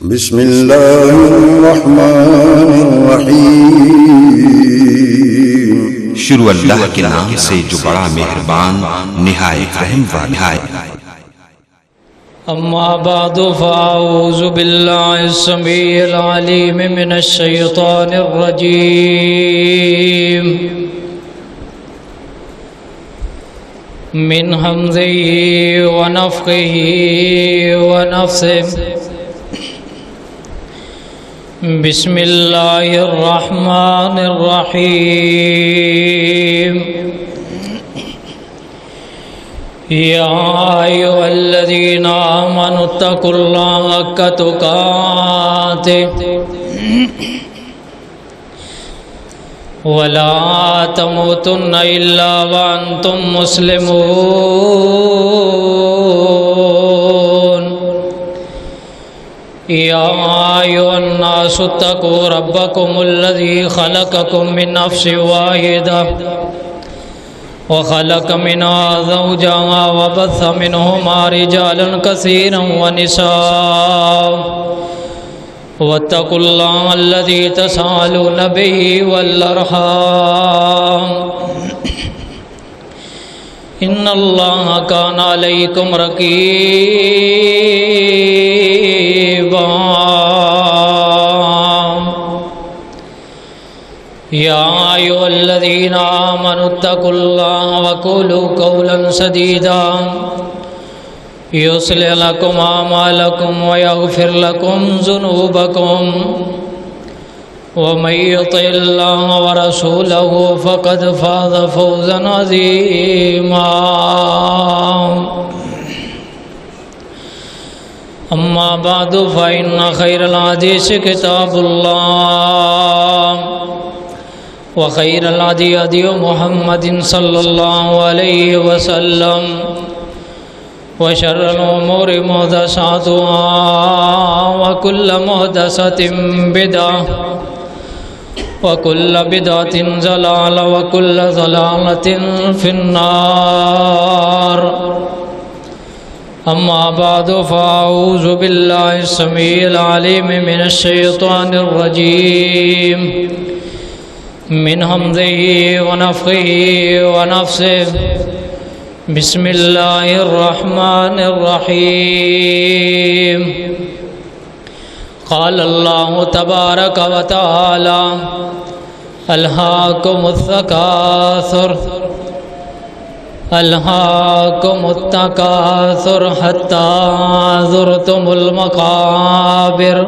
بسم اللہ الرحمن الرحیم۔ شروع اللہ کے نام سے جو بڑا مہربان نہایت رحم والا ہے۔ اما بعد فاعوذ باللہ السمیع العلیم من الشیطان الرجیم من حمزه ونفخه ونفثه۔ بسم اللہ الرحمن الرحیم۔ یا ایھا الذین آمنوا اتقوا اللہ حق تقاتہ ولا تموتن الا وانتم مسلمون۔ یا ایھا الناس اتقوا ربکم الذی خلقکم من نفس واحدہ وخلق منها زوجها وبث منهما رجالا كثيرا ونساء واتقوا الله الذي تساءلون به والأرحام إن الله كان عليكم رقيبا۔ یا ایھا الذین آمنوا اتقوا اللہ وقولوا قولا سدیدا یصلح لکم اعمالکم ویغفر لکم ذنوبکم ومن یطع اللہ ورسولہ فقد فاز فوزا عظیما۔ اما بعد فإن خیر الحدیث کتاب اللہ وخیر الہدی ہدی محمد صلی اللہ علیہ وسلم وشر الامور محدثاتها وکل محدثۃ بدعہ وکل بدعۃ ضلالہ وکل ضلالۃ فی النار۔ اما بعد فاعوذ باللہ السمیع العلیم من الشیطان الرجیم من حمزه ونفخه ونفثه۔ بسم اللہ الرحمن الرحیم۔ قال اللہ تبارک و تعالی الہاکم التکاثر الہاکم التکاثر حتی زرتم المقابر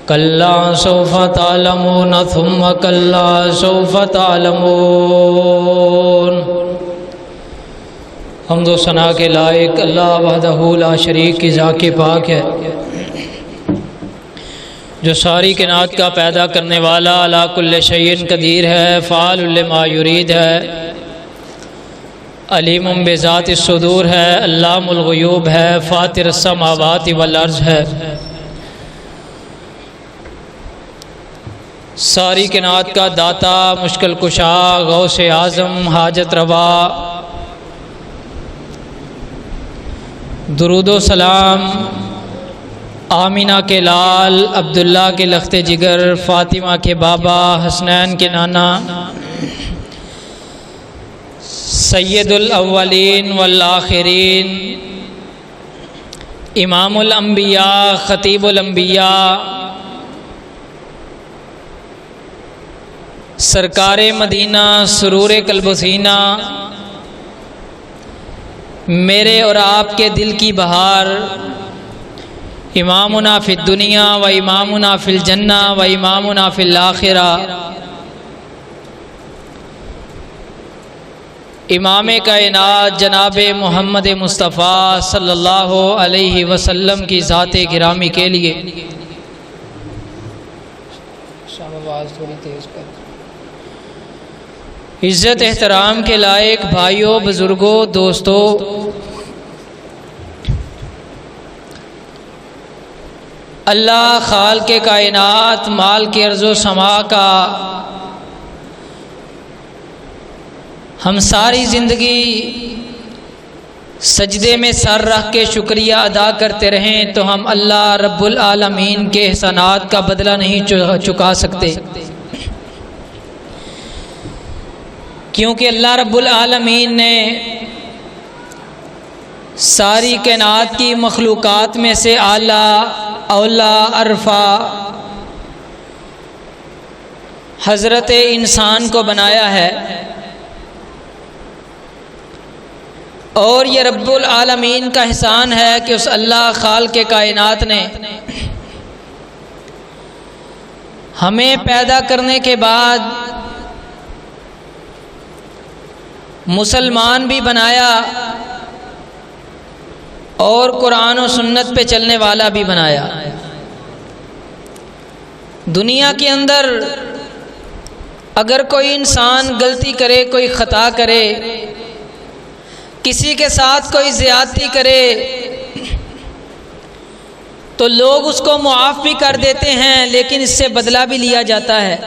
کلا سوف تعلمون ثم کلا سوف تعلمون۔ حمد و ثنا کے لائق اللہ وحدہ لا شریک کی ذات پاک ہے، جو ساری کائنات کا پیدا کرنے والا علی کل شیء قدیر ہے، فعال لما یرید ہے، علیم بذات الصدور ہے، علام الغیوب ہے، فاطر السماوات والارض ہے، ساری کائنات کا داتا، مشکل کشا، غوث اعظم، حاجت روا۔ درود و سلام آمینہ کے لال، عبداللہ کے لخت جگر، فاطمہ کے بابا، حسنین کے نانا، سید الاولین والآخرین، امام الانبیاء، خطیب الانبیاء، سرکار مدینہ، سرور قلب و سینہ، میرے اور آپ کے دل کی بہار، امامنا فی الدنیا و امامنا فی الجنہ و امامنا فی الآخرہ، امام کائنات جناب محمد مصطفیٰ صلی اللہ علیہ وسلم کی ذات گرامی کے لیے عزت احترام کے لائق بھائیوں، بزرگوں، دوستوں، اللہ خالق کائنات، مالک ارض و سما کا ہم ساری زندگی سجدے میں سر رکھ کے شکریہ ادا کرتے رہیں تو ہم اللہ رب العالمین کے احسانات کا بدلہ نہیں چکا سکتے، کیونکہ اللہ رب العالمین نے ساری کائنات کی مخلوقات میں سے اعلیٰ اولا ارفع حضرت انسان کو بنایا ہے، اور یہ رب العالمین کا احسان ہے کہ اس اللہ خالق کائنات نے ہمیں پیدا کرنے کے بعد مسلمان بھی بنایا اور قرآن و سنت پہ چلنے والا بھی بنایا۔ دنیا کے اندر اگر کوئی انسان غلطی کرے، کوئی خطا کرے، کسی کے ساتھ کوئی زیادتی کرے تو لوگ اس کو معاف بھی کر دیتے ہیں، لیکن اس سے بدلہ بھی لیا جاتا ہے۔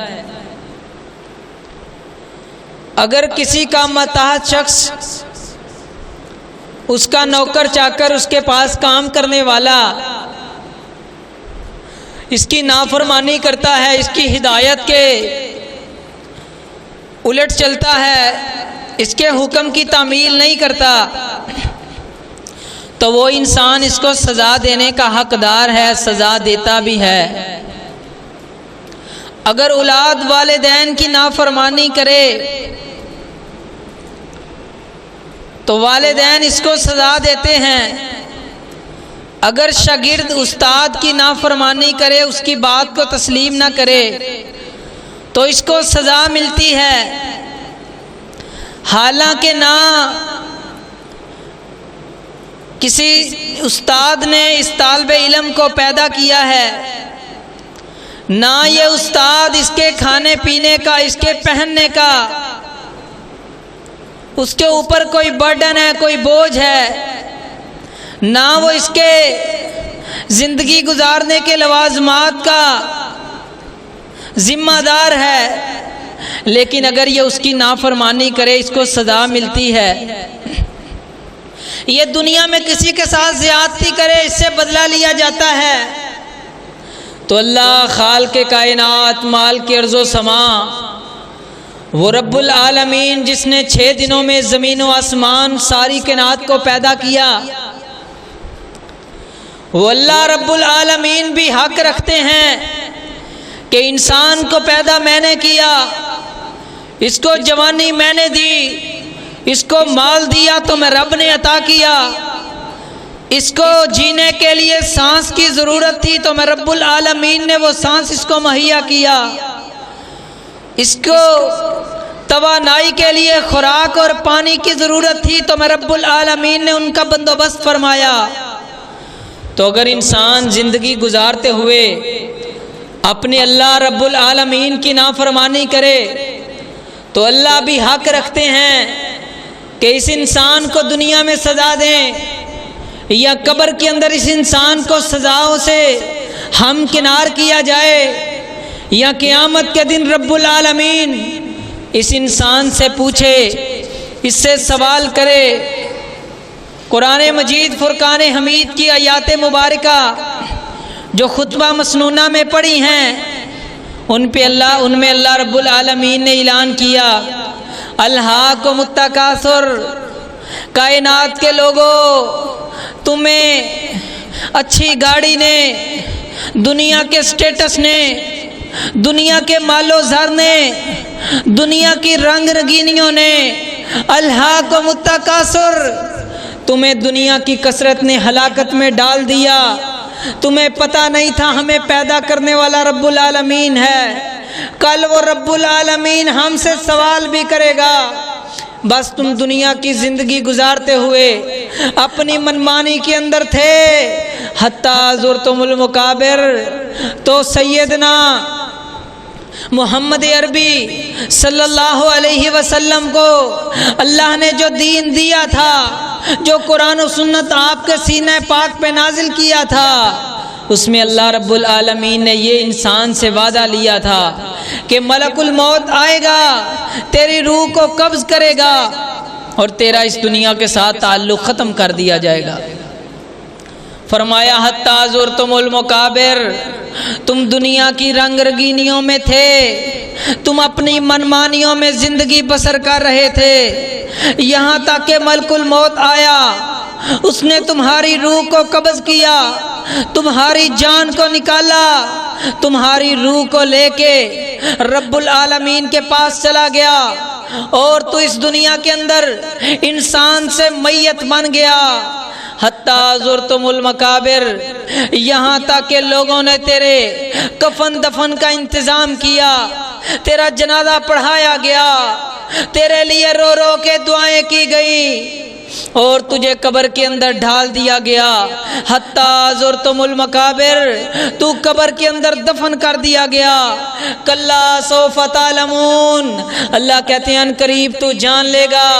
اگر کسی کا ماتحت شخص، اس کا نوکر چاکر، اس کے پاس کام کرنے والا اس کی نافرمانی کرتا ہے، اس کی ہدایت کے الٹ چلتا ہے، اس کے حکم کی تعمیل نہیں کرتا، تو وہ انسان اس کو سزا دینے کا حقدار ہے، سزا دیتا بھی ہے۔ اگر اولاد والدین کی نافرمانی کرے تو والدین اس کو سزا دیتے ہیں، اگر شاگرد استاد کی نافرمانی کرے، اس کی بات کو تسلیم نہ کرے تو اس کو سزا ملتی ہے۔ حالانکہ نہ کسی استاد نے اس طالب علم کو پیدا کیا ہے، نہ یہ استاد اس کے کھانے پینے کا، اس کے پہننے کا، اس کے اوپر کوئی برڈن ہے، کوئی بوجھ ہے، نہ وہ اس کے زندگی گزارنے کے لوازمات کا ذمہ دار ہے، لیکن اگر یہ اس کی نافرمانی کرے اس کو سزا ملتی ہے۔ یہ دنیا میں کسی کے ساتھ زیادتی کرے، اس سے بدلہ لیا جاتا ہے۔ تو اللہ خالق کائنات، مالک ارض و سما، وہ رب العالمین جس نے 6 دنوں میں زمین و آسمان ساری کائنات کو پیدا کیا، وہ اللہ رب العالمین بھی حق رکھتے ہیں کہ انسان کو پیدا میں نے کیا، اس کو جوانی میں نے دی، اس کو مال دیا تو میں رب نے عطا کیا، اس کو جینے کے لیے سانس کی ضرورت تھی تو میں رب العالمین نے وہ سانس اس کو مہیا کیا، اس کو توانائی کے لیے خوراک اور پانی کی ضرورت تھی تو میں رب العالمین نے ان کا بندوبست فرمایا۔ تو اگر انسان زندگی گزارتے ہوئے اپنے اللہ رب العالمین کی نافرمانی کرے تو اللہ بھی حق رکھتے ہیں کہ اس انسان کو دنیا میں سزا دیں، یا قبر کے اندر اس انسان کو سزاؤں سے ہمکنار کیا جائے، یا قیامت کے دن رب العالمین اس انسان سے پوچھے، اس سے سوال کرے۔ قرآن مجید فرقان حمید کی آیات مبارکہ جو خطبہ مسنونہ میں پڑھی ہیں، ان میں اللہ رب العالمین نے اعلان کیا، الہاکم التکاثر، کائنات کے لوگوں، تمہیں اچھی گاڑی نے، دنیا کے سٹیٹس نے، دنیا کے مال و زر نے، دنیا کی رنگ رنگینیوں نے، الہاکم التکاثر، تمہیں دنیا کی کثرت نے ہلاکت میں ڈال دیا۔ تمہیں پتہ نہیں تھا ہمیں پیدا کرنے والا رب العالمین ہے، کل وہ رب العالمین ہم سے سوال بھی کرے گا۔ بس تم دنیا کی زندگی گزارتے ہوئے اپنی منمانی کے اندر تھے، حتیٰ زرتم المقابر، تو سیدنا محمد عربی صلی اللہ علیہ وسلم کو اللہ نے جو دین دیا تھا، جو قرآن و سنت آپ کے سینہ پاک پہ نازل کیا تھا، اس میں اللہ رب العالمین نے یہ انسان سے وعدہ لیا تھا کہ ملک الموت آئے گا، تیری روح کو قبض کرے گا، اور تیرا اس دنیا کے ساتھ تعلق ختم کر دیا جائے گا۔ فرمایا حتی زرتم المقابر، تم دنیا کی رنگ رگینیوں میں تھے، تم اپنی منمانیوں میں زندگی بسر کر رہے تھے، یہاں تک کہ ملک الموت آیا، اس نے تمہاری روح کو قبض کیا، تمہاری جان کو نکالا، تمہاری روح کو لے کے رب العالمین کے پاس چلا گیا، اور تو اس دنیا کے اندر انسان سے میت بن گیا۔ حتی زرتم المقابر، یہاں تک کہ لوگوں نے تیرے کفن دفن کا انتظام کیا، تیرا جنازہ پڑھایا گیا، تیرے لیے رو رو کے دعائیں کی گئی، اور تجھے قبر کے اندر ڈھال دیا گیا۔ حتی زرتم المقابر، تو قبر کے اندر دفن کر دیا گیا۔ کلا سوف تعلمون، اللہ کہتے ہیں ان قریب تو جان لے گا۔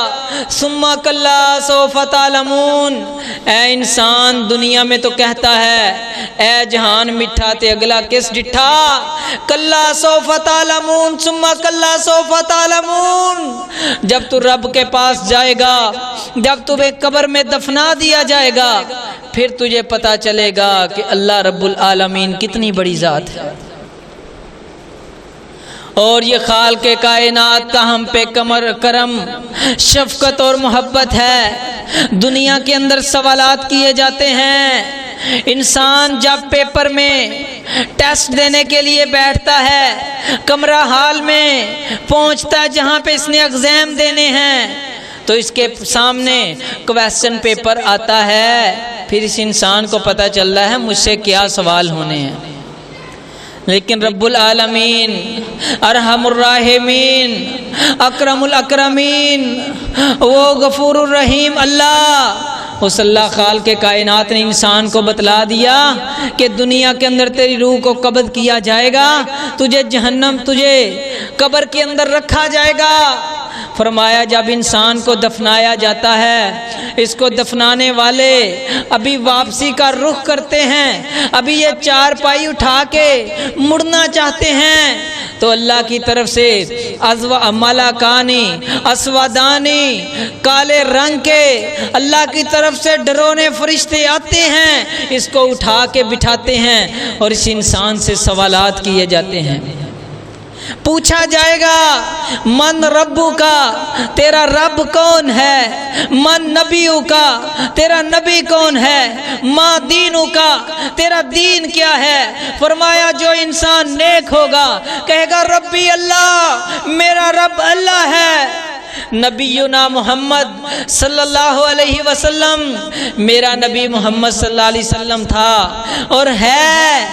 ثم کلا سوف تعلمون، اے انسان دنیا میں تو کہتا ہے اے جہان میٹھا تے اگلا کس ڈٹھا، کلا سوف تعلمون ثم کلا سوف تعلمون، جب تو رب کے پاس جائے گا، جب تمہیں قبر میں دفنا دیا جائے گا، پھر تجھے پتا چلے گا کہ اللہ رب العالمین کتنی بڑی ذات ہے، اور یہ خالق کائنات کا ہم پہ کرم شفقت اور محبت ہے۔ دنیا کے اندر سوالات کیے جاتے ہیں، انسان جب پیپر میں ٹیسٹ دینے کے لیے بیٹھتا ہے، کمرہ ہال میں پہنچتا ہے جہاں پہ اس نے ایگزام دینے ہیں، تو اس کے سامنے کویسچن پیپر آتا ہے، پھر اس انسان کو پتہ چل رہا ہے مجھ سے کیا سوال ہونے ہیں، لیکن رب العالمین ارحم الراحمین اکرم الاکرمین وہ غفور الرحیم اللہ، اس اللہ خالق کائنات نے انسان کو بتلا دیا کہ دنیا کے اندر تیری روح کو قبض کیا جائے گا، تجھے جہنم، تجھے قبر کے اندر رکھا جائے گا۔ فرمایا جب انسان کو دفنایا جاتا ہے، اس کو دفنانے والے ابھی واپسی کا رخ کرتے ہیں، ابھی یہ چارپائی اٹھا کے مڑنا چاہتے ہیں، تو اللہ کی طرف سے ملکانی اسودانی کالے رنگ کے اللہ کی طرف سے ڈرونے فرشتے آتے ہیں، اس کو اٹھا کے بٹھاتے ہیں، اور اس انسان سے سوالات کیے جاتے ہیں۔ پوچھا جائے گا من ربو کا، تیرا رب کون ہے، من نبیو کا، تیرا نبی کون ہے، ما دینو کا، تیرا دین کیا ہے۔ فرمایا جو انسان نیک ہوگا کہے گا ربی اللہ، میرا رب اللہ ہے، نبینا محمد صلی اللہ علیہ وسلم، میرا نبی محمد صلی اللہ علیہ وسلم تھا اور ہے۔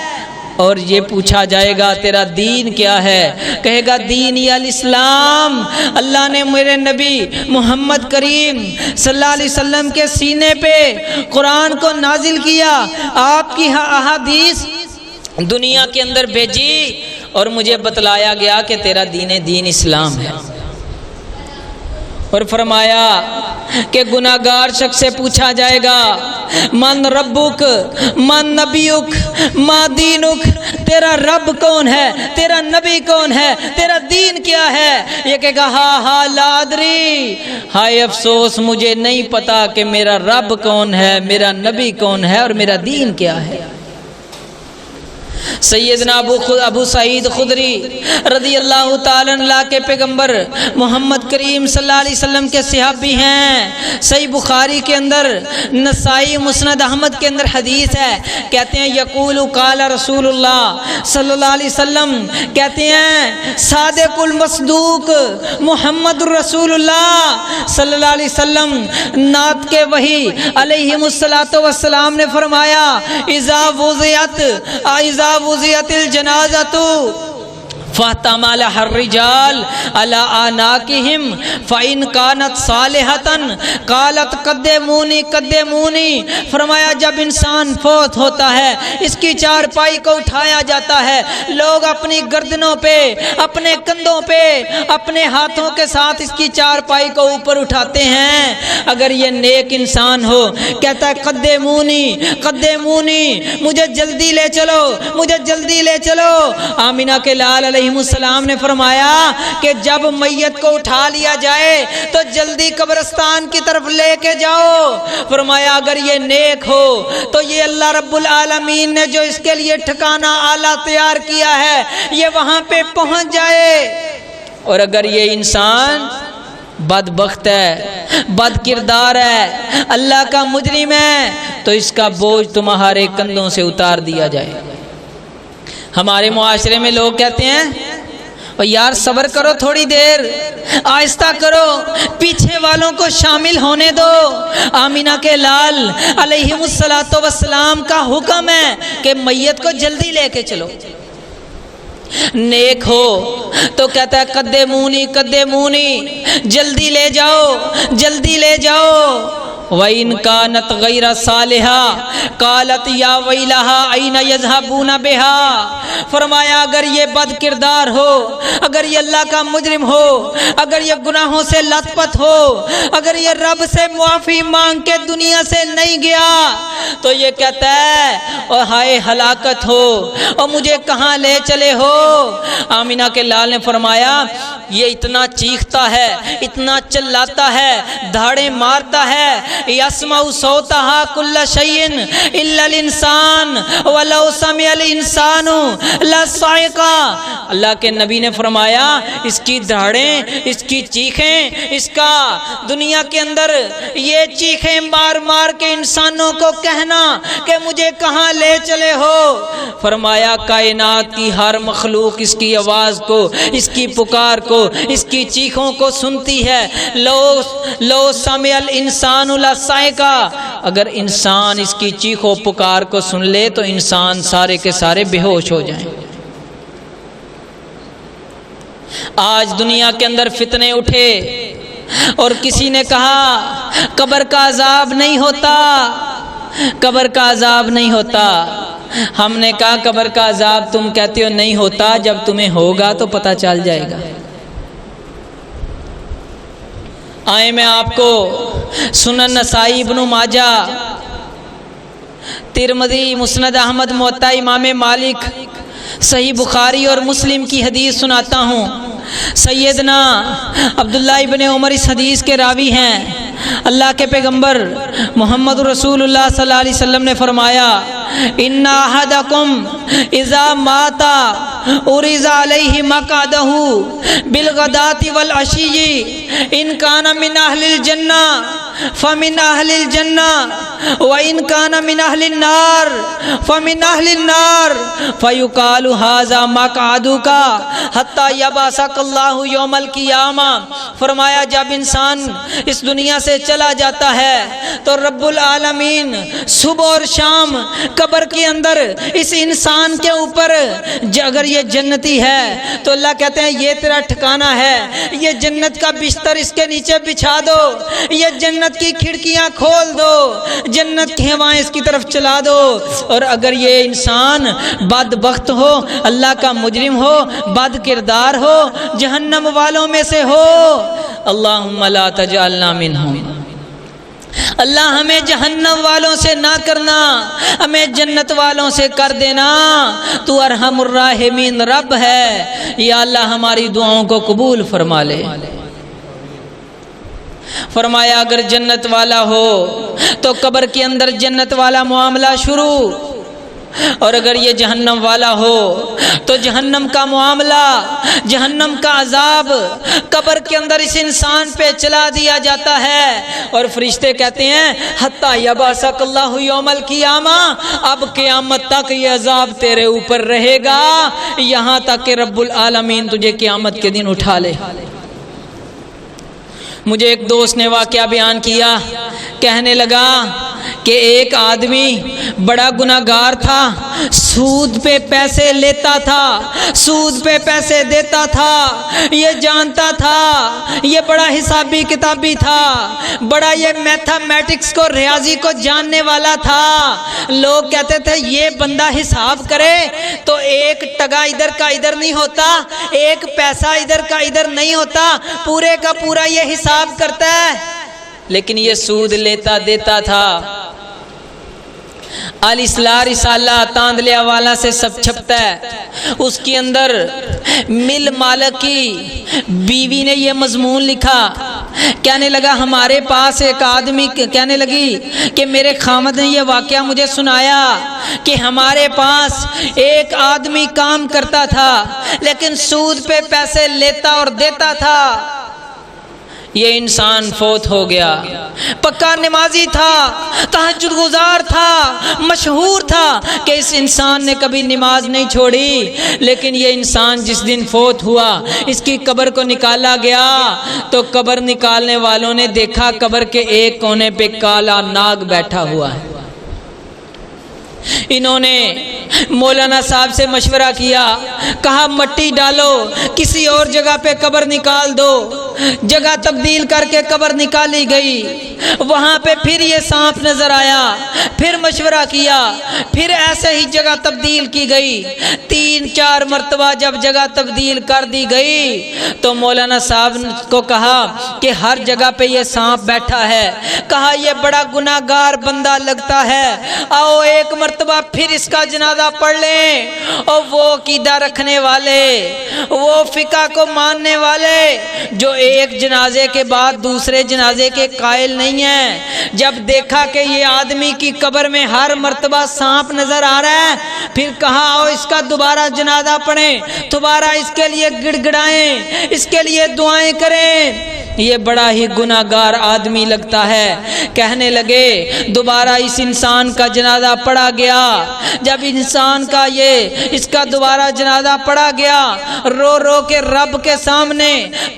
اور یہ پوچھا جائے گا تیرا دین کیا ہے، کہے گا دین الاسلام، اللہ نے میرے نبی محمد کریم صلی اللہ علیہ وسلم کے سینے پہ قرآن کو نازل کیا، آپ کی احادیث دنیا کے اندر بھیجی، اور مجھے بتلایا گیا کہ تیرا دین اسلام ہے۔ اور فرمایا کہ گناہگار شخص سے پوچھا جائے گا من ربک من نبیک ما دینک، تیرا رب کون ہے، تیرا نبی کون ہے، تیرا دین کیا ہے۔ یہ کہے گا ہا لا ادری، ہائے افسوس مجھے نہیں پتا کہ میرا رب کون ہے، میرا نبی کون ہے، اور میرا دین کیا ہے۔ سیدنا ابو سعید خدری رضی اللہ تعالیٰ عنہ کے پیغمبر محمد کریم صلی اللہ علیہ وسلم کے صحابی ہیں، صحیح بخاری کے اندر، نسائی مسند احمد کے اندر حدیث ہے، کہتے ہیں یقول قال رسول اللہ صلی اللہ علیہ وسلم، کہتے ہیں صادق المصدوق محمد رسول اللہ صلی اللہ علیہ وسلم نعت کے وحی علیہم السلام نے فرمایا اذا وضعت الجنازۃ فاحتمل الرجال على اعناقهم فإن كانت صالحة قالت قدموني، فرمایا جب انسان فوت ہوتا ہے اس کی چارپائی کو اٹھایا جاتا ہے، لوگ اپنی گردنوں پہ، اپنے کندھوں پہ، اپنے ہاتھوں کے ساتھ اس کی چارپائی کو اوپر اٹھاتے ہیں، اگر یہ نیک انسان ہو کہتا ہے قدمونی، مجھے جلدی لے چلو، مجھے جلدی لے چلو۔ آمینہ کے لال علیہ علیہ السلام نے فرمایا کہ جب میت کو اٹھا لیا جائے تو جلدی قبرستان کی طرف لے کے جاؤ۔ فرمایا اگر یہ نیک ہو تو یہ اللہ رب العالمین نے جو اس کے لیے ٹھکانہ اعلیٰ تیار کیا ہے یہ وہاں پہ پہنچ جائے، اور اگر یہ انسان بدبخت ہے، بد کردار ہے، اللہ کا مجرم ہے، تو اس کا بوجھ تمہارے کندھوں سے اتار دیا جائے۔ ہمارے معاشرے میں لوگ کہتے ہیں اور یار صبر کرو، تھوڑی دیر آہستہ کرو، پیچھے والوں کو شامل ہونے دو۔ آمینہ کے لال علیہ السلام کا حکم ہے کہ میت کو جلدی لے کے چلو۔ نیک ہو تو کہتا ہے قدمونی قدمونی، جلدی لے جاؤ، جلدی لے جاؤ۔ وَإِن كَانَتْ غَيْرَ صَالِحَةٍ قَالَتْ يَا وَيْلَهَا أَيْنَ يَذْهَبُونَ بِهَا۔ فرمایا اگر یہ بد کردار ہو، اگر یہ اللہ کا مجرم ہو، اگر یہ گناہوں سے لت پت ہو، اگر یہ رب سے معافی مانگ کے دنیا سے نہیں گیا، تو یہ کہتا ہے اور ہائے ہلاکت ہو، اور مجھے کہاں لے چلے ہو۔ آمینہ کے لال نے فرمایا یہ اتنا چیختا ہے، اتنا چلاتا ہے، دھاڑے مارتا ہے، یسمع صوتہا کل شیء الا الانسان ولو سمع الانسان لصعقا۔ اللہ کے نبی نے فرمایا اس کی دھاڑیں، اس کی چیخیں، اس کا دنیا کے اندر یہ چیخیں مار مار کے انسانوں کو کہنا کہ مجھے کہاں لے چلے ہو، فرمایا کائنات کی ہر مخلوق اس کی آواز کو، اس کی پکار کو، اس کی چیخوں کو سنتی ہے۔ لو سمع الانسان لصعقا، اگر انسان اس کی چیخوں پکار کو سن لے تو انسان سارے کے سارے بے ہوش ہو جائیں۔ آج دنیا کے اندر فتنے اٹھے اور کسی نے کہا قبر کا عذاب نہیں ہوتا، قبر کا عذاب نہیں ہوتا۔ ہم نے کہا قبر کا عذاب تم کہتے ہو نہیں ہوتا، جب تمہیں ہوگا تو پتہ چل جائے گا۔ آئے میں آپ کو سنن نسائی، ابن ماجہ، ترمذی، مسند احمد، موطا امام مالک، صحیح بخاری اور مسلم کی حدیث سناتا ہوں۔ سیدنا عبداللہ ابن عمر اس حدیث کے راوی ہیں۔ اللہ کے پیغمبر محمد رسول اللہ صلی اللہ علیہ وسلم نے فرمایا ان احدکم اذا مات عرض علیہ مقعدہ بالغداۃ والعشی ان کان من اہل الجنہ فمن اہل الجنہ وان کان من اہل النار فمن اہل النار فیقال ھذا مقعدک حتی یبعثک اللہ یوم القیامہ۔ فرمایا جب انسان اس دنیا سے چلا جاتا ہے تو رب العالمین صبح اور شام قبر کے اندر اس انسان کے اوپر اگر یہ جنتی ہے تو اللہ کہتے ہیں یہ تیرا ٹھکانہ ہے، یہ جنت کا بستر اس کے نیچے بچھا دو، یہ جنت کی کھڑکیاں کھول دو، جنت کی ہوائیں اس کی طرف چلا دو۔ اور اگر یہ انسان بدبخت ہو، اللہ کا مجرم ہو، بد کردار ہو، جہنم والوں میں سے ہو، اللہم لا تجعلنا منہم، اللہ ہمیں جہنم والوں سے نہ کرنا، ہمیں جنت والوں سے کر دینا، تو ارحم الراحمین رب ہے، یا اللہ ہماری دعاؤں کو قبول فرما لے۔ فرمایا اگر جنت والا ہو تو قبر کے اندر جنت والا معاملہ شروع، اور اگر یہ جہنم والا ہو تو جہنم کا معاملہ، جہنم کا عذاب قبر کے اندر اس انسان پہ چلا دیا جاتا ہے۔ اور فرشتے کہتے ہیں حتی یبعثک اللہ یوم القیامہ، اب قیامت تک یہ عذاب تیرے اوپر رہے گا، یہاں تک کہ رب العالمین تجھے قیامت کے دن اٹھا لے۔ مجھے ایک دوست نے واقعہ بیان کیا، کہنے لگا کہ ایک آدمی بڑا گناہگار تھا، سود پہ پیسے لیتا تھا، سود پہ پیسے دیتا تھا، یہ جانتا تھا، یہ بڑا حسابی کتابی تھا، بڑا یہ میتھمیٹکس کو، ریاضی کو جاننے والا تھا۔ لوگ کہتے تھے یہ بندہ حساب کرے تو ایک ٹگا ادھر کا ادھر نہیں ہوتا، ایک پیسہ ادھر کا ادھر نہیں ہوتا، پورے کا پورا یہ حساب کرتا ہے، لیکن یہ سود لیتا دیتا تھا۔ الاصلاح رسالہ تاندلیا والا سے سب چھپتا ہے، اس کے اندر مل مالک کی بیوی نے یہ مضمون لکھا، کہنے لگا ہمارے پاس ایک آدمی کہنے لگی کہ میرے خامد نے یہ واقعہ مجھے سنایا کہ ہمارے پاس ایک آدمی کام کرتا تھا لیکن سود پہ پیسے لیتا اور دیتا تھا، یہ انسان فوت ہو گیا، پکا نمازی تھا، تہجد گزار تھا، مشہور تھا کہ اس انسان نے کبھی نماز نہیں چھوڑی، لیکن یہ انسان جس دن فوت ہوا اس کی قبر کو نکالا گیا تو قبر نکالنے والوں نے دیکھا قبر کے ایک کونے پہ کالا ناگ بیٹھا ہوا ہے۔ انہوں نے مولانا صاحب سے مشورہ کیا، کہا مٹی ڈالو، کسی اور جگہ پہ قبر نکال دو، جگہ تبدیل کر کے قبر نکالی گئی، وہاں پہ پھر یہ سانپ نظر آیا، پھر مشورہ کیا، پھر ایسے ہی جگہ تبدیل کی گئی، 3-4 مرتبہ جب جگہ تبدیل کر دی گئی تو مولانا صاحب کو کہا کہ ہر جگہ پہ یہ سانپ بیٹھا ہے، کہا یہ بڑا گناہ گار بندہ لگتا ہے، آؤ ایک مرتبہ پھر اس کا جنازہ پڑھ لیں، اور وہ عقیدہ رکھنے والے، وہ فقہ کو ماننے والے جو ایک جنازے کے بعد دوسرے جنازے کے قائل نہیں ہیں، جب دیکھا کہ یہ آدمی کی قبر میں ہر مرتبہ سانپ نظر آ رہا ہے، پھر کہا آؤ اس کا دوبارہ جنازہ پڑھیں، دوبارہ اس کے لیے گڑ گڑائیں، اس کے لیے دعائیں کریں، یہ بڑا ہی گناہ گار آدمی لگتا ہے۔ کہنے لگے دوبارہ اس انسان کا جنازہ پڑھا گیا، جب انسان کا اس کا دوبارہ جنازہ پڑھا گیا، رو رو کے رب کے سامنے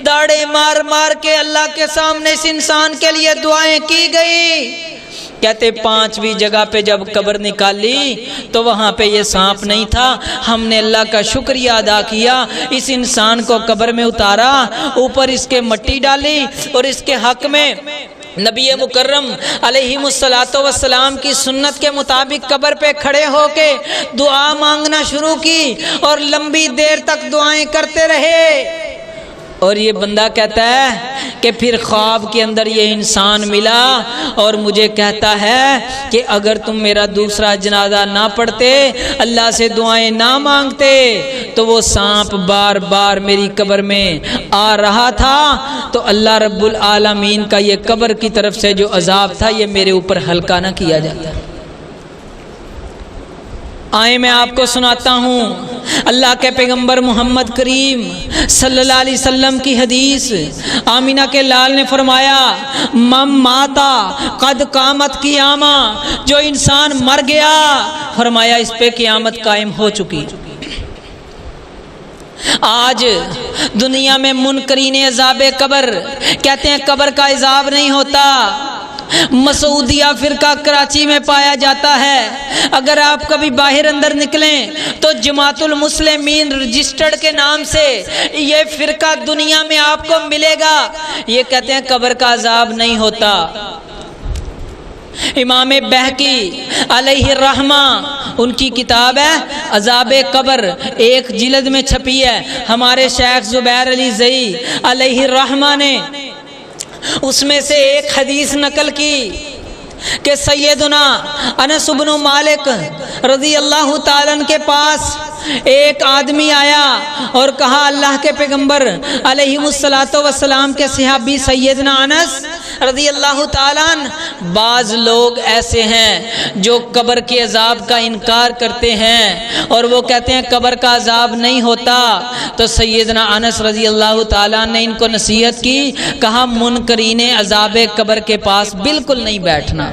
داڑے مار مار کے اللہ کے سامنے اس انسان کے لیے دعائیں کی گئی۔ کہتے 5ویں جگہ پہ جب قبر نکالی تو وہاں پہ یہ سانپ نہیں تھا، ہم نے اللہ کا شکریہ ادا کیا، اس انسان کو قبر میں اتارا، اوپر اس کے مٹی ڈالی اور اس کے حق میں نبی مکرم علیہ السلام کی سنت کے مطابق قبر پہ کھڑے ہو کے دعا مانگنا شروع کی اور لمبی دیر تک دعائیں کرتے رہے۔ اور یہ بندہ کہتا ہے کہ پھر خواب کے اندر یہ انسان ملا اور مجھے کہتا ہے کہ اگر تم میرا دوسرا جنازہ نہ پڑھتے، اللہ سے دعائیں نہ مانگتے، تو وہ سانپ بار بار میری قبر میں آ رہا تھا، تو اللہ رب العالمین کا یہ قبر کی طرف سے جو عذاب تھا یہ میرے اوپر ہلکا نہ کیا جاتا۔ آئیں میں آپ کو سناتا ہوں اللہ کے پیغمبر محمد کریم صلی اللہ علیہ وسلم کی حدیث۔ آمینہ کے لال نے فرمایا مم ماتا قد قامت قیامہ، جو انسان مر گیا فرمایا اس پہ قیامت قائم ہو چکی۔ آج دنیا میں منکرین عذاب قبر کہتے ہیں قبر کا عذاب نہیں ہوتا، مسعودیہ فرقہ کراچی میں پایا جاتا ہے، اگر آپ کبھی باہر اندر نکلیں تو جماعت المسلمین رجسٹرڈ کے نام سے یہ فرقہ دنیا میں آپ کو ملے گا، یہ کہتے ہیں قبر کا عذاب نہیں ہوتا۔ امام بہقی علیہ الرحمہ ان کی کتاب ہے عذاب قبر، 1 جلد میں چھپی ہے، ہمارے شیخ زبیر علی زئی علیہ الرحمہ نے اس میں سے ایک حدیث نقل کی کہ سیدنا انس بن مالک رضی اللہ تعالیٰ عنہ کے پاس ایک آدمی آیا اور کہا اللہ کے پیغمبر علیہ السلام کے صحابی سیدنا انس رضی اللہ تعالیٰ عنہ، بعض لوگ ایسے ہیں جو قبر کے عذاب کا انکار کرتے ہیں اور وہ کہتے ہیں قبر کا عذاب نہیں ہوتا، تو سیدنا انس رضی اللہ تعالیٰ نے ان کو نصیحت کی، کہا منکرین عذاب قبر کے پاس بالکل نہیں بیٹھنا،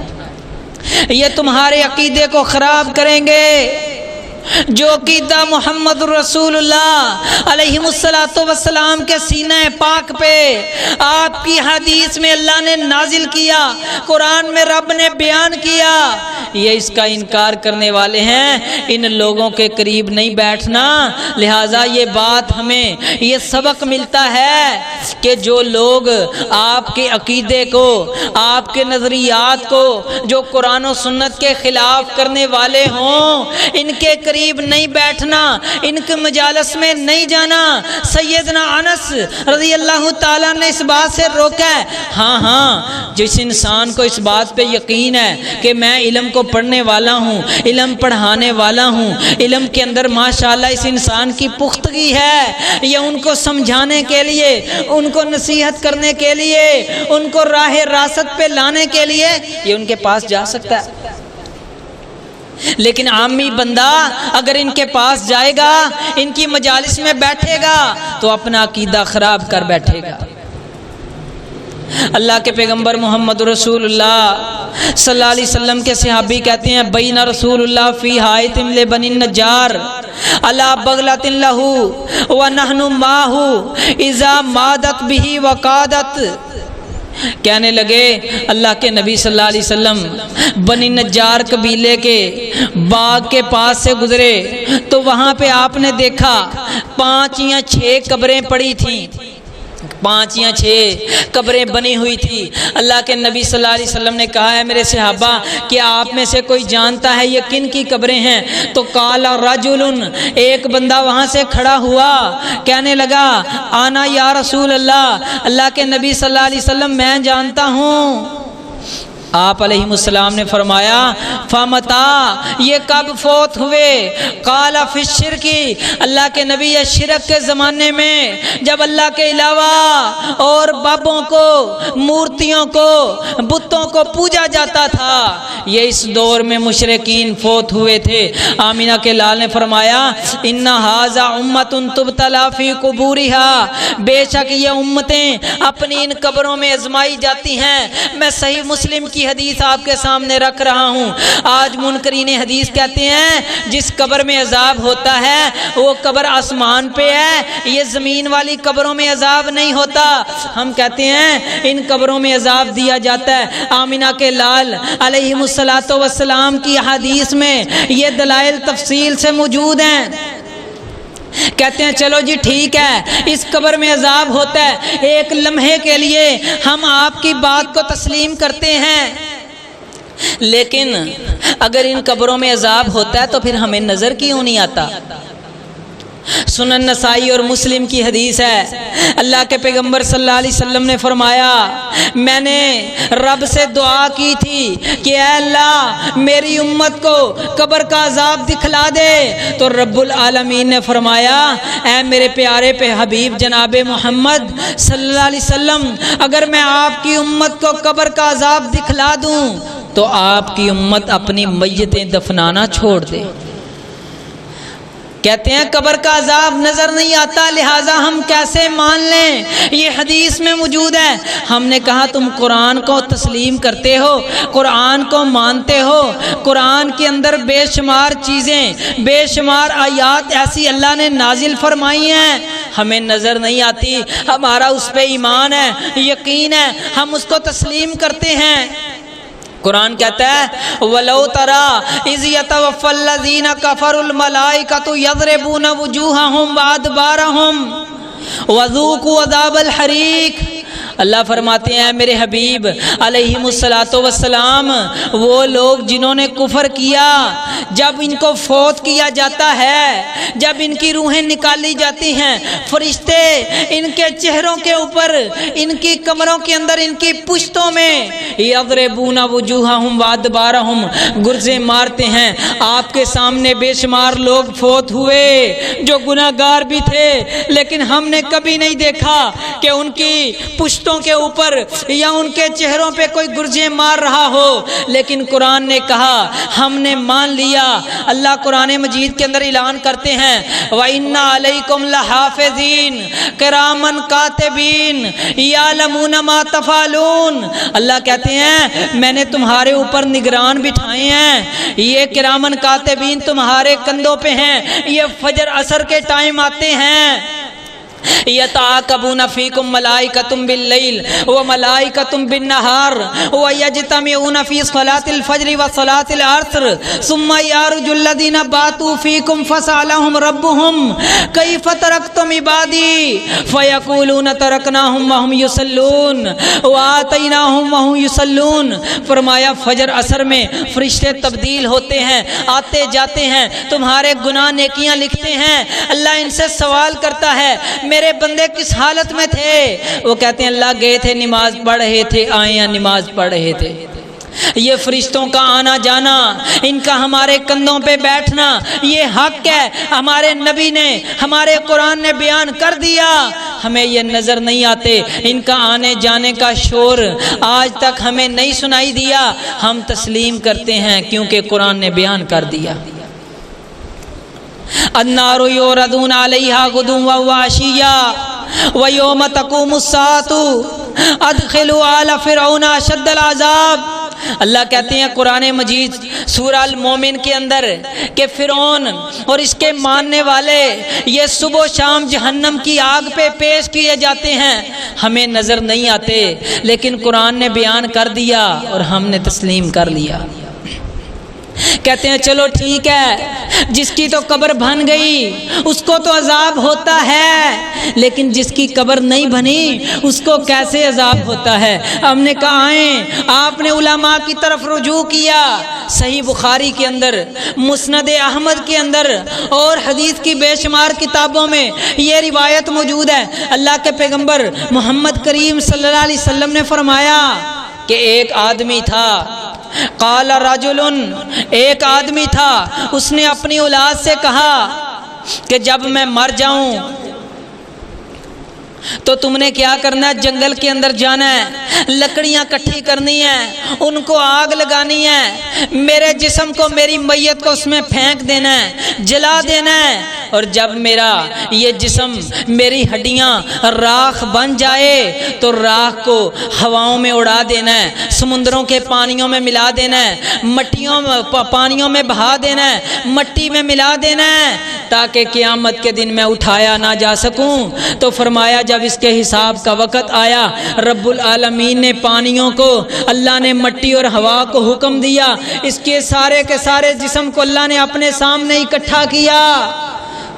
یہ تمہارے عقیدے کو خراب کریں گے۔ جو عقیدہ محمد رسول اللہ علیہ السلام کے سینہ پاک پہ آپ کی حدیث میں اللہ نے نازل کیا، قرآن میں رب نے بیان کیا، یہ اس کا انکار کرنے والے ہیں، ان لوگوں کے قریب نہیں بیٹھنا۔ لہٰذا یہ بات ہمیں یہ سبق ملتا ہے کہ جو لوگ آپ کے عقیدے کو، آپ کے نظریات کو جو قرآن و سنت کے خلاف کرنے والے ہوں، ان کے قریب نہیں بیٹھنا، ان کے مجالس میں نہیں جانا۔ سیدنا انس رضی اللہ تعالیٰ نے اس بات سے روکا ہے۔ ہاں جس انسان کو اس بات پہ یقین ہے کہ میں علم کو کو پڑھنے والا ہوں، علم پڑھانے والا ہوں، علم کے اندر ماشاءاللہ اس انسان کی پختگی ہے، یہ ان کو سمجھانے کے لیے، ان کو نصیحت کرنے کے لیے، ان کو راہ راست پہ لانے کے لیے یہ ان کے پاس جا سکتا ہے۔ لیکن عامی بندہ اگر ان کے پاس جائے گا، ان کی مجالس میں بیٹھے گا تو اپنا عقیدہ خراب کر بیٹھے گا۔ اللہ کے پیغمبر محمد رسول اللہ صلی اللہ علیہ وسلم کے صحابی کہتے ہیں بین رسول اللہ فی حائط لبنی النجار علی بغلۃ لہ ونحن معہ اذا مادت بہ وقادت۔ کہنے لگے اللہ کے نبی صلی اللہ علیہ وسلم بنی نجار قبیلے کے باغ کے پاس سے گزرے تو وہاں پہ آپ نے دیکھا 5 یا 6 قبریں پڑی تھیں، 5 یا 6 قبریں بنی ہوئی تھی۔ اللہ کے نبی صلی اللہ علیہ وسلم نے کہا ہے میرے صحابہ کہ آپ میں سے کوئی جانتا ہے یہ کن کی قبریں ہیں؟ تو قال رجل، ایک بندہ وہاں سے کھڑا ہوا، کہنے لگا آنا یا رسول اللہ، اللہ کے نبی صلی اللہ علیہ وسلم میں جانتا ہوں۔ آپ علیہ السلام نے فرمایا فمتا، یہ کب فوت ہوئے؟ قال فی الشرک، اللہ کے نبی یہ شرک کے زمانے میں جب اللہ کے علاوہ اور بابوں کو، مورتیوں کو، بتوں کو پوجا جاتا تھا، یہ اس دور میں مشرکین فوت ہوئے تھے۔ آمینہ کے لال نے فرمایا ان ھذا امۃ تبتلی فی قبورها، بے شک یہ امتیں اپنی ان قبروں میں آزمائی جاتی ہیں۔ میں صحیح مسلم کی حدیث آپ کے سامنے رکھ رہا ہوں۔ آج منکرین حدیث کہتے ہیں جس قبر میں عذاب ہوتا ہے وہ قبر آسمان پہ ہے، یہ زمین والی قبروں میں عذاب نہیں ہوتا۔ ہم کہتے ہیں ان قبروں میں عذاب دیا جاتا ہے۔ آمینہ کے لال علیہ السلام کی حدیث میں یہ دلائل تفصیل سے موجود ہیں۔ کہتے ہیں چلو جی ٹھیک ہے، اس قبر میں عذاب ہوتا ہے، ایک لمحے کے لیے ہم آپ کی بات کو تسلیم کرتے ہیں، لیکن اگر ان قبروں میں عذاب ہوتا ہے تو پھر ہمیں نظر کیوں نہیں آتا؟ سنن نسائی اور مسلم کی حدیث ہے، اللہ کے پیغمبر صلی اللہ علیہ وسلم نے فرمایا میں نے رب سے دعا کی تھی کہ اے اللہ میری امت کو قبر کا عذاب دکھلا دے، تو رب العالمین نے فرمایا اے میرے پیارے پہ حبیب جناب محمد صلی اللہ علیہ وسلم، اگر میں آپ کی امت کو قبر کا عذاب دکھلا دوں تو آپ کی امت اپنی میتیں دفنانا چھوڑ دے۔ کہتے ہیں قبر کا عذاب نظر نہیں آتا، لہٰذا ہم کیسے مان لیں؟ یہ حدیث میں موجود ہے۔ ہم نے کہا تم قرآن کو تسلیم کرتے ہو، قرآن کو مانتے ہو، قرآن کے اندر بے شمار چیزیں، بے شمار آیات ایسی اللہ نے نازل فرمائی ہیں، ہمیں نظر نہیں آتی، ہمارا اس پہ ایمان ہے، یقین ہے، ہم اس کو تسلیم کرتے ہیں۔ قرآن کہتا ہے وَلَوْ تَرَىٰ إِذْ يَتَوَفَّى الَّذِينَ كَفَرُوا الْمَلَائِكَةُ يَضْرِبُونَ وُجُوهَهُمْ وَأَدْبَارَهُمْ وَذُوقُوا عَذَابَ الْحَرِيقِ۔ اللہ فرماتے ہیں میرے حبیب علیہ السلام وہ لوگ جنہوں نے کفر کیا، جب ان کو فوت کیا جاتا ہے، جب ان کی روحیں نکالی جاتی ہیں، فرشتے ان کے چہروں کے اوپر، ان کی کمروں کے اندر، ان کی پشتوں میں یضربون وجوہہم وادبارہم گرزیں مارتے ہیں۔ آپ کے سامنے بے شمار لوگ فوت ہوئے جو گناہ گار بھی تھے، لیکن ہم نے کبھی نہیں دیکھا کہ ان کی پشتوں کے اوپر یا ان کے چہروں پہ کوئی گرجیں مار رہا ہو، لیکن قرآن نے کہا ہم نے مان لیا۔ اللہ قرآن مجید کے اندر اعلان کرتے ہیں وَإِنَّ عَلَيْكُمْ لَحَافِظِينَ كِرَامًا كَاتِبِينَ يَعْلَمُونَ مَا تَفْعَلُونَ۔ اللہ کہتے ہیں میں نے تمہارے اوپر نگران بٹھائے ہیں، یہ کرامن کاتبین تمہارے کندھوں پہ ہیں، یہ فجر عصر کے ٹائم آتے ہیں۔ یتعاقبون فیکم ملائکۃ باللیل وملائکۃ بالنہار ویجتمعون فی صلاۃ الفجر وصلاۃ العصر ثم یعرج الذین باتوا فیکم فسألہم ربہم کیف ترکتم عبادی فیقولون ترکناہم وہم یصلون وآتیناہم وہم یصلون۔ فرمایا فجر عصر میں فرشتے تبدیل ہوتے ہیں، آتے جاتے ہیں، تمہارے گناہ نیکیاں لکھتے ہیں۔ اللہ ان سے سوال کرتا ہے میرے بندے کس حالت میں تھے؟ وہ کہتے ہیں اللہ گئے تھے، نماز پڑھ رہے تھے، آئے ہیں نماز پڑھ رہے تھے۔ یہ فرشتوں کا آنا جانا، ان کا ہمارے کندھوں پہ بیٹھنا، یہ حق ہے، ہمارے نبی نے، ہمارے قرآن نے بیان کر دیا، ہمیں یہ نظر نہیں آتے۔ ان کا آنے جانے کا شور آج تک ہمیں نہیں سنائی دیا، ہم تسلیم کرتے ہیں کیونکہ قرآن نے بیان کر دیا۔ النار یوردون علیہا غدوا وعشیا ویوم تقوم الساعۃ ادخلوا آل فرعون اشد العذاب۔ اللہ کہتے ہیں قرآن مجید سورہ المومن کے اندر کہ فرعون اور اس کے ماننے والے یہ صبح و شام جہنم کی آگ پہ پیش کیے جاتے ہیں، ہمیں نظر نہیں آتے، لیکن قرآن نے بیان کر دیا اور ہم نے تسلیم کر لیا۔ کہتے ہیں چلو ٹھیک ہے، جس کی تو قبر بن گئی اس کو تو عذاب ہوتا ہے، لیکن جس کی قبر نہیں بنی اس کو کیسے عذاب ہوتا ہے؟ ہم نے کہا آئیں، آپ نے علماء کی طرف رجوع کیا، صحیح بخاری کے اندر، مسند احمد کے اندر اور حدیث کی بے شمار کتابوں میں یہ روایت موجود ہے۔ اللہ کے پیغمبر محمد کریم صلی اللہ علیہ وسلم نے فرمایا کہ ایک آدمی تھا، قال رجل، ایک آدمی تھا، اس نے اپنی اولاد سے کہا کہ جب میں مر جاؤں تو تم نے کیا کرنا ہے؟ جنگل کے اندر جانا ہے، لکڑیاں کٹھی کرنی ہیں، ان کو آگ لگانی ہے، میرے جسم کو، میری میت کو اس میں پھینک دینا ہے، جلا دینا ہے، اور جب میرا یہ جسم، میری ہڈیاں راکھ بن جائے تو راکھ کو ہواؤں میں اڑا دینا ہے، سمندروں کے پانیوں میں ملا دینا ہے، مٹیوں میں، پانیوں میں بہا دینا ہے، مٹی میں ملا دینا ہے، تاکہ قیامت کے دن میں اٹھایا نہ جا سکوں۔ تو فرمایا جب اس کے حساب کا وقت آیا، رب العالمین نے پانیوں کو، اللہ نے مٹی اور ہوا کو حکم دیا، اس کے سارے جسم کو اللہ نے اپنے سامنے اکٹھا کیا،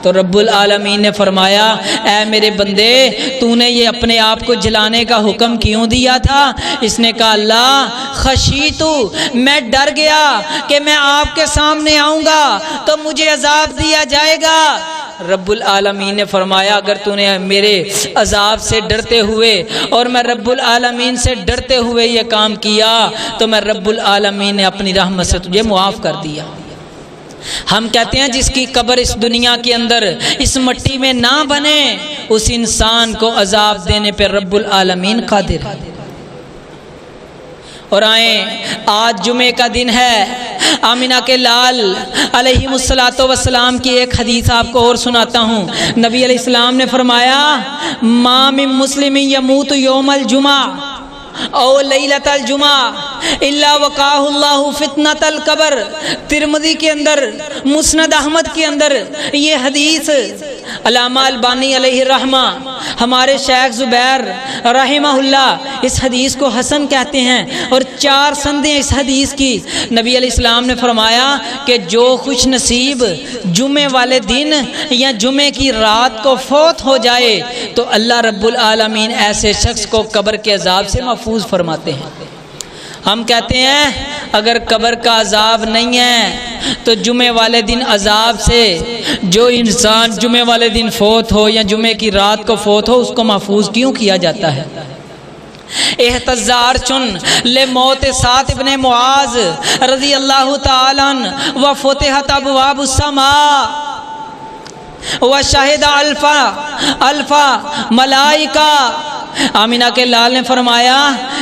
تو رب العالمین نے فرمایا اے میرے بندے، تو نے یہ اپنے آپ کو جلانے کا حکم کیوں دیا تھا؟ اس نے کہا اللہ خشیتو، میں ڈر گیا کہ میں آپ کے سامنے آؤں گا تو مجھے عذاب دیا جائے گا۔ رب العالمین نے فرمایا اگر تو نے میرے عذاب سے ڈرتے ہوئے اور میں رب العالمین سے ڈرتے ہوئے یہ کام کیا تو میں رب العالمین نے اپنی رحمت سے تجھے معاف کر دیا۔ ہم کہتے ہیں جس کی قبر اس دنیا کے اندر اس مٹی میں نہ بنے، اس انسان کو عذاب دینے پہ رب العالمین قادر ہے۔ اور آئیں، آج جمعے کا دن ہے، آمینہ کے لال علیہ السلام کی ایک حدیث آپ کو اور سناتا ہوں۔ نبی علیہ السلام نے فرمایا ما من مسلم یموت یوم الجمعہ او لیلۃ الجمعہ الا وقاہ اللہ فتنۃ القبر۔ ترمذی کے اندر، مسند احمد کے اندر یہ حدیث علامہ البانی علیہ الرحمہ، ہمارے شیخ زبیر رحمہ اللہ اس حدیث کو حسن کہتے ہیں، اور 4 سندیں اس حدیث کی۔ نبی علیہ السلام نے فرمایا کہ جو خوش نصیب جمعے والے دن یا جمعے کی رات کو فوت ہو جائے تو اللہ رب العالمین ایسے شخص کو قبر کے عذاب سے محفوظ فرماتے ہیں۔ ہم کہتے ہیں اگر قبر کا عذاب نہیں ہے تو جمعے والے دن عذاب سے جو انسان جمعے والے دن فوت ہو یا جمعے کی رات کو فوت ہو اس کو محفوظ کیوں کیا جاتا ہے؟ احتضار چن لموت سعد ابن معاذ رضی اللہ تعالی عنہ وفتحت ابواب السماء وشہد الفا ملائکہ۔ آمینہ کے لال نے فرمایا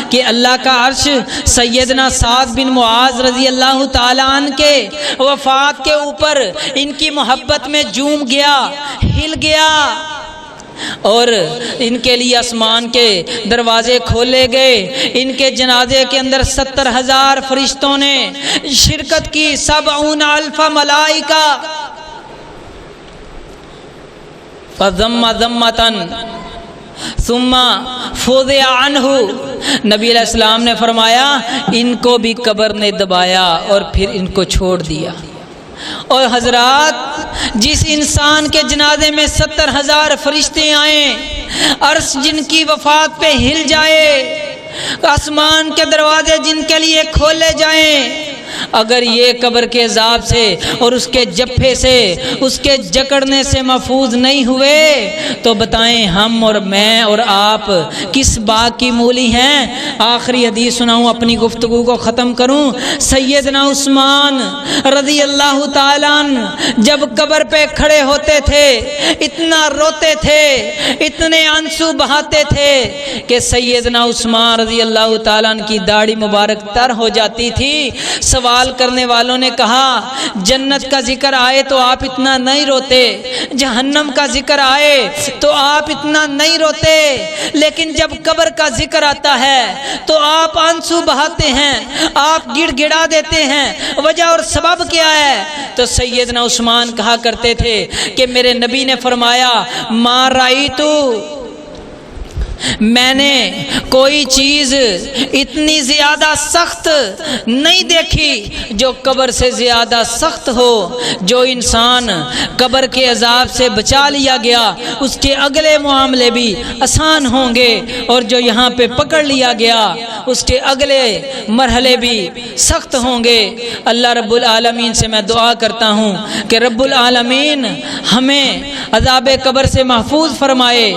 کہ اللہ کا عرش سیدنا سعد بن معاذ رضی اللہ تعالیٰ عنہ کے وفات کے اوپر ان کی محبت میں جھوم گیا، ہل گیا، اور ان کے لیے آسمان کے دروازے کھولے گئے۔ ان کے جنازے کے اندر 70,000 فرشتوں نے شرکت کی، 70,000 ملائکہ۔ فضم ضمتن ثم فوضع عنہ، نبی علیہ السلام نے فرمایا ان کو بھی قبر نے دبایا اور پھر ان کو چھوڑ دیا۔ اور حضرات جس انسان کے جنازے میں 70,000 فرشتے آئیں، عرش جن کی وفات پہ ہل جائے، آسمان کے دروازے جن کے لیے کھولے جائیں، اگر یہ قبر کے عذاب سے اور اس کے جفے سے، اس کے جکڑنے سے محفوظ نہیں ہوئے تو بتائیں ہم اور میں اور آپ کس باغ کی مولی ہیں؟ آخری حدیث سناؤں، اپنی گفتگو کو ختم کروں۔ سیدنا عثمان رضی اللہ تعالیٰ عنہ جب قبر پہ کھڑے ہوتے تھے اتنا روتے تھے، اتنے آنسو بہاتے تھے کہ سیدنا عثمان رضی اللہ تعالیٰ عنہ کی داڑھی مبارک تر ہو جاتی تھی۔ سوال کرنے والوں نے کہا جنت کا ذکر آئے تو آپ اتنا نہیں روتے، جہنم کا ذکر آئے تو آپ اتنا نہیں روتے، لیکن جب قبر کا ذکر آتا ہے تو آپ آنسو بہاتے ہیں، آپ گڑ گڑا دیتے ہیں۔ وجہ اور سبب کیا ہے؟ تو سیدنا عثمان کہا کرتے تھے کہ میرے نبی نے فرمایا ما رأیتو، میں نے کوئی چیز اتنی زیادہ سخت نہیں دیکھی جو قبر سے زیادہ سخت ہو۔ جو انسان قبر کے عذاب سے بچا لیا گیا اس کے اگلے معاملے بھی آسان ہوں گے، اور جو یہاں پہ پکڑ لیا گیا اس کے اگلے مرحلے بھی سخت ہوں گے۔ اللہ رب العالمین سے میں دعا کرتا ہوں کہ رب العالمین ہمیں عذاب قبر سے محفوظ فرمائے۔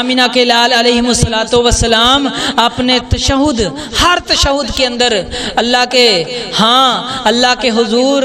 آمینہ کے لال علیہ الصلوۃ والسلام اپنے تشہد، ہر تشہد کے اندر اللہ کے حضور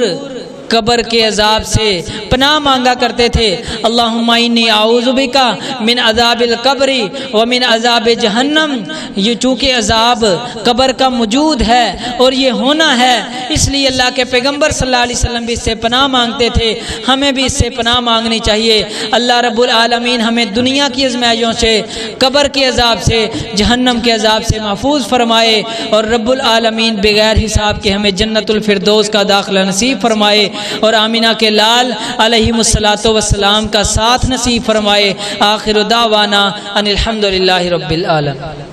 قبر کے عذاب سے پناہ مانگا کرتے تھے۔ اللہم انی اعوذ بک من عذاب القبر ومن عذاب جہنم۔ یہ چونکہ عذاب قبر کا موجود ہے اور یہ ہونا ہے، اس لیے اللہ کے پیغمبر صلی اللہ علیہ وسلم بھی اس سے پناہ مانگتے تھے، ہمیں بھی اس سے پناہ مانگنی چاہیے۔ اللہ رب العالمین ہمیں دنیا کی آزمائشوں سے، قبر کے عذاب سے، جہنم کے عذاب سے محفوظ فرمائے، اور رب العالمین بغیر حساب کے ہمیں جنت الفردوس کا داخلہ نصیب فرمائے، اور آمینہ کے لال علیہ الصلوۃ والسلام کا ساتھ نصیب فرمائے۔ آخر دعوانا ان الحمد للہ رب العالمین۔